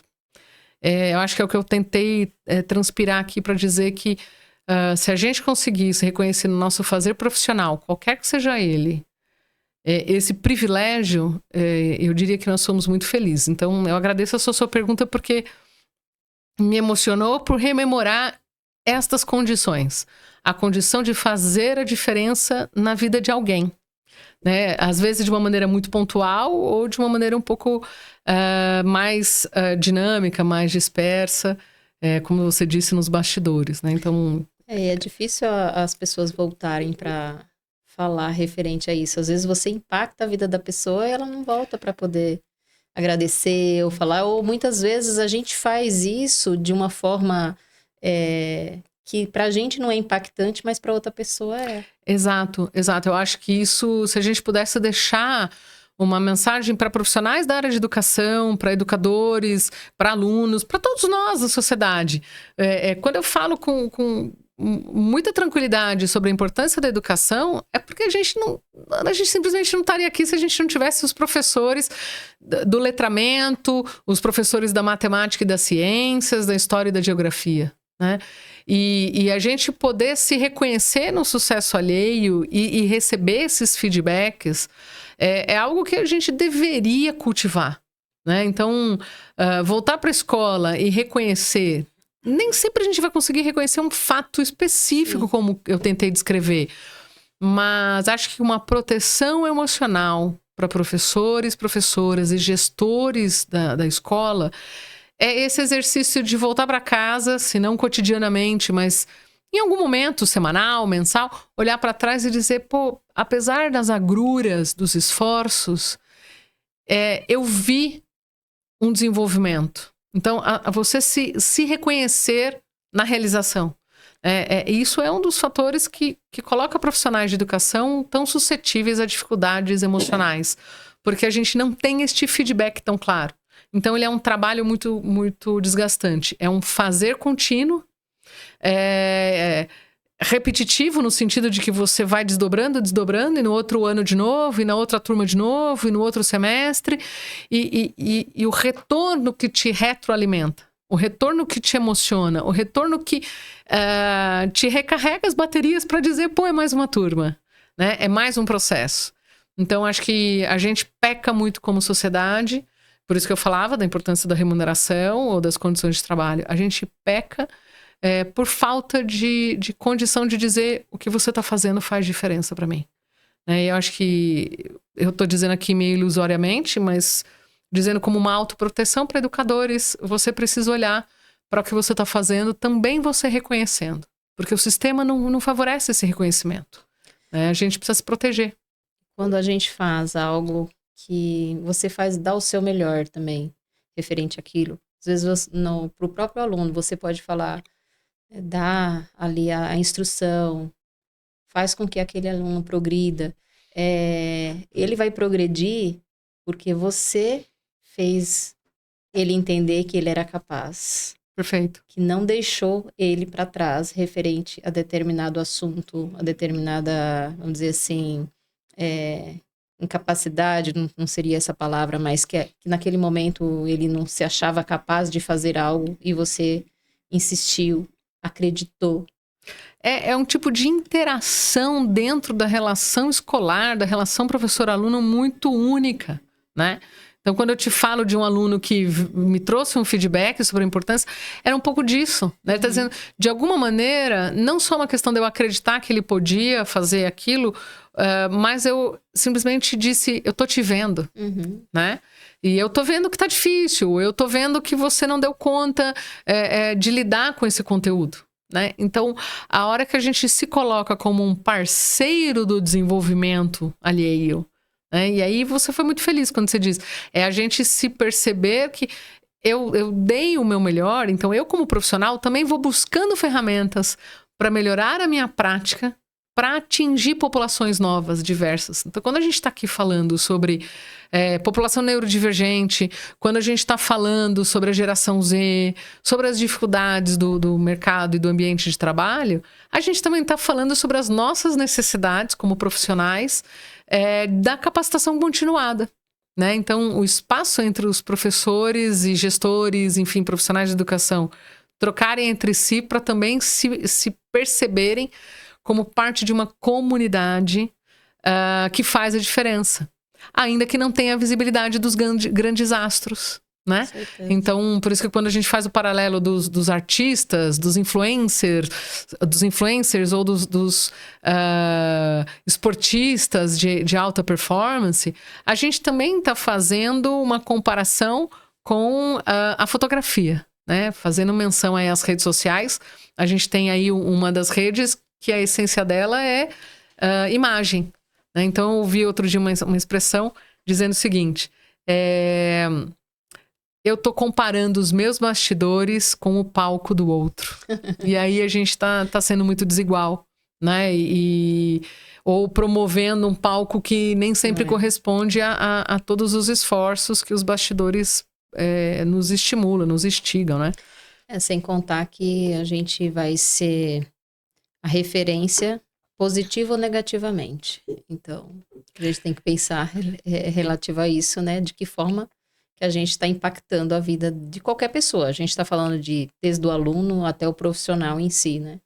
eu acho que é o que eu tentei transpirar aqui para dizer que se a gente conseguisse reconhecer no nosso fazer profissional, qualquer que seja ele, esse privilégio, eu diria que nós somos muito felizes. Então, eu agradeço a sua pergunta porque me emocionou por rememorar estas condições. A condição de fazer a diferença na vida de alguém, né? Às vezes de uma maneira muito pontual ou de uma maneira um pouco mais dinâmica, mais dispersa, como você disse, nos bastidores, né? Então... É difícil as pessoas voltarem para falar referente a isso. Às vezes você impacta a vida da pessoa e ela não volta para poder agradecer ou falar. Ou muitas vezes a gente faz isso de uma forma que pra gente não é impactante, mas para outra pessoa é. Exato. Eu acho que isso, se a gente pudesse deixar uma mensagem para profissionais da área de educação, para educadores, para alunos, para todos nós da sociedade. Quando eu falo com muita tranquilidade sobre a importância da educação, é porque a gente simplesmente não estaria aqui se a gente não tivesse os professores do letramento, os professores da matemática e das ciências, da história e da geografia. né? E a gente poder se reconhecer no sucesso alheio e receber esses feedbacks é algo que a gente deveria cultivar, né? Então, voltar para a escola e reconhecer... Nem sempre a gente vai conseguir reconhecer um fato específico, como eu tentei descrever. Mas acho que uma proteção emocional para professores, professoras e gestores da escola é esse exercício de voltar para casa, se não cotidianamente, mas em algum momento, semanal, mensal, olhar para trás e dizer, pô, apesar das agruras, dos esforços, eu vi um desenvolvimento. Então, você se reconhecer na realização. Isso é um dos fatores que coloca profissionais de educação tão suscetíveis a dificuldades emocionais. Porque a gente não tem este feedback tão claro. Então, ele é um trabalho muito, muito desgastante. É um fazer contínuo, repetitivo, no sentido de que você vai desdobrando, e no outro ano de novo, e na outra turma de novo, e no outro semestre, e o retorno que te retroalimenta, o retorno que te emociona, o retorno que te recarrega as baterias para dizer, pô, é mais uma turma, né? É mais um processo. Então, acho que a gente peca muito como sociedade, por isso que eu falava da importância da remuneração ou das condições de trabalho. A gente peca por falta de condição de dizer o que você está fazendo faz diferença para mim. E eu acho que eu estou dizendo aqui meio ilusoriamente, mas dizendo como uma autoproteção para educadores, você precisa olhar para o que você está fazendo, também você reconhecendo. Porque o sistema não favorece esse reconhecimento. A gente precisa se proteger. Quando a gente faz algo que você dá o seu melhor também, referente àquilo. Às vezes, para o próprio aluno, você pode falar, dá ali a instrução, faz com que aquele aluno progrida. Ele vai progredir porque você fez ele entender que ele era capaz. Perfeito. Que não deixou ele para trás referente a determinado assunto, a determinada, vamos dizer assim, incapacidade, não seria essa palavra, mas que naquele momento ele não se achava capaz de fazer algo e você insistiu, acreditou. É um tipo de interação dentro da relação escolar, da relação professor-aluno muito única, né? Então, quando eu te falo de um aluno que me trouxe um feedback sobre a importância, era um pouco disso, né? Ele está dizendo, de alguma maneira, não só uma questão de eu acreditar que ele podia fazer aquilo, mas eu simplesmente disse, eu tô te vendo, né? E eu tô vendo que tá difícil, eu tô vendo que você não deu conta de lidar com esse conteúdo, né? Então, a hora que a gente se coloca como um parceiro do desenvolvimento alheio, e aí você foi muito feliz quando você diz, a gente se perceber que eu dei o meu melhor, então eu como profissional também vou buscando ferramentas para melhorar a minha prática, para atingir populações novas, diversas. Então, quando a gente está aqui falando sobre população neurodivergente, quando a gente está falando sobre a geração Z, sobre as dificuldades do mercado e do ambiente de trabalho, a gente também está falando sobre as nossas necessidades como profissionais da capacitação continuada. Né? Então, o espaço entre os professores e gestores, enfim, profissionais de educação, trocarem entre si para também se perceberem como parte de uma comunidade que faz a diferença. Ainda que não tenha a visibilidade dos grandes astros, né? Então, por isso que quando a gente faz o paralelo dos artistas, dos influencers ou dos esportistas de alta performance, a gente também está fazendo uma comparação com a fotografia, né? Fazendo menção aí às redes sociais, a gente tem aí uma das redes que a essência dela é imagem. Né? Então, eu ouvi outro dia uma expressão dizendo o seguinte, eu tô comparando os meus bastidores com o palco do outro. E aí a gente tá sendo muito desigual, né? Ou promovendo um palco que nem sempre corresponde a todos os esforços que os bastidores nos estimulam, nos instigam, né? Sem contar que a gente vai ser a referência positiva ou negativamente. Então, a gente tem que pensar relativo a isso, né? De que forma que a gente está impactando a vida de qualquer pessoa. A gente está falando desde o aluno até o profissional em si, né?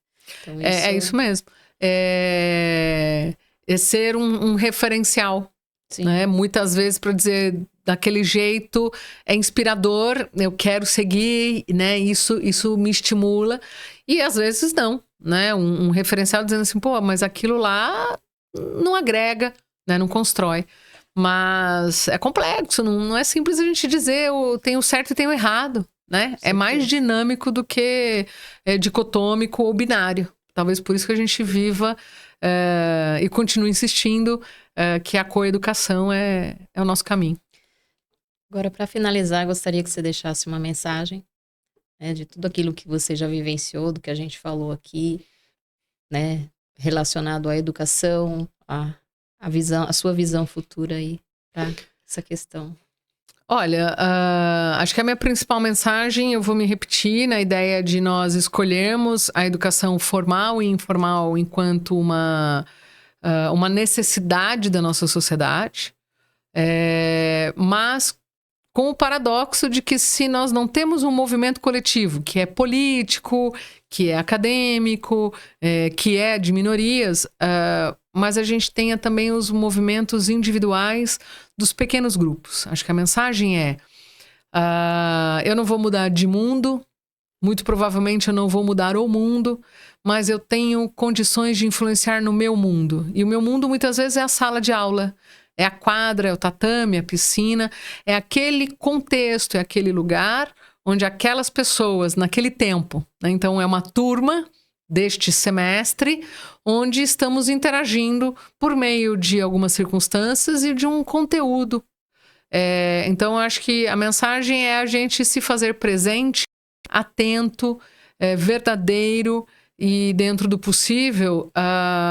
Então, É isso mesmo. É ser um referencial, Sim. né? Muitas vezes, para dizer daquele jeito, é inspirador, eu quero seguir, né? Isso me estimula. E às vezes não, né? Um referencial dizendo assim, pô, mas aquilo lá não agrega, né? Não constrói. Mas é complexo, não é simples a gente dizer tem o certo e tem o errado, né? É mais dinâmico do que dicotômico ou binário. Talvez por isso que a gente viva e continue insistindo que a coeducação é o nosso caminho. Agora, para finalizar, gostaria que você deixasse uma mensagem, né, de tudo aquilo que você já vivenciou, do que a gente falou aqui, né, relacionado à educação, a sua visão futura aí para essa questão. Olha, acho que a minha principal mensagem, eu vou me repetir na ideia de nós escolhermos a educação formal e informal enquanto uma necessidade da nossa sociedade, mas com o paradoxo de que se nós não temos um movimento coletivo, que é político, que é acadêmico, que é de minorias, mas a gente tenha também os movimentos individuais dos pequenos grupos. Acho que a mensagem é, eu não vou mudar de mundo, muito provavelmente eu não vou mudar o mundo, mas eu tenho condições de influenciar no meu mundo. E o meu mundo muitas vezes é a sala de aula, é a quadra, é o tatame, a piscina, é aquele contexto, é aquele lugar onde aquelas pessoas, naquele tempo, né? Então é uma turma deste semestre, onde estamos interagindo por meio de algumas circunstâncias e de um conteúdo. Então eu acho que a mensagem é a gente se fazer presente, atento, verdadeiro e, dentro do possível,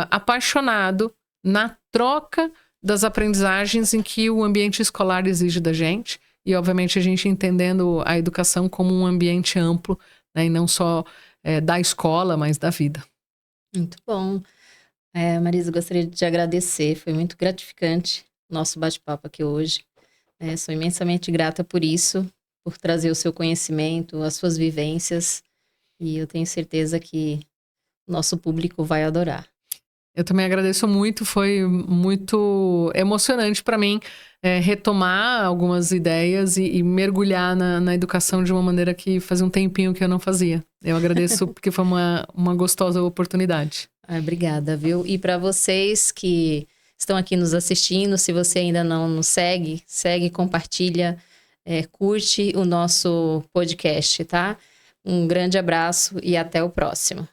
apaixonado na troca das aprendizagens em que o ambiente escolar exige da gente. E, obviamente, a gente entendendo a educação como um ambiente amplo, né, e não só da escola, mas da vida. Muito bom. Marisa, gostaria de te agradecer. Foi muito gratificante o nosso bate-papo aqui hoje. Sou imensamente grata por isso, por trazer o seu conhecimento, as suas vivências. E eu tenho certeza que o nosso público vai adorar. Eu também agradeço muito, foi muito emocionante para mim retomar algumas ideias e mergulhar na educação de uma maneira que fazia um tempinho que eu não fazia. Eu agradeço porque foi uma gostosa oportunidade. Obrigada, viu? E para vocês que estão aqui nos assistindo, se você ainda não nos segue, compartilha, curte o nosso podcast, tá? Um grande abraço e até o próximo.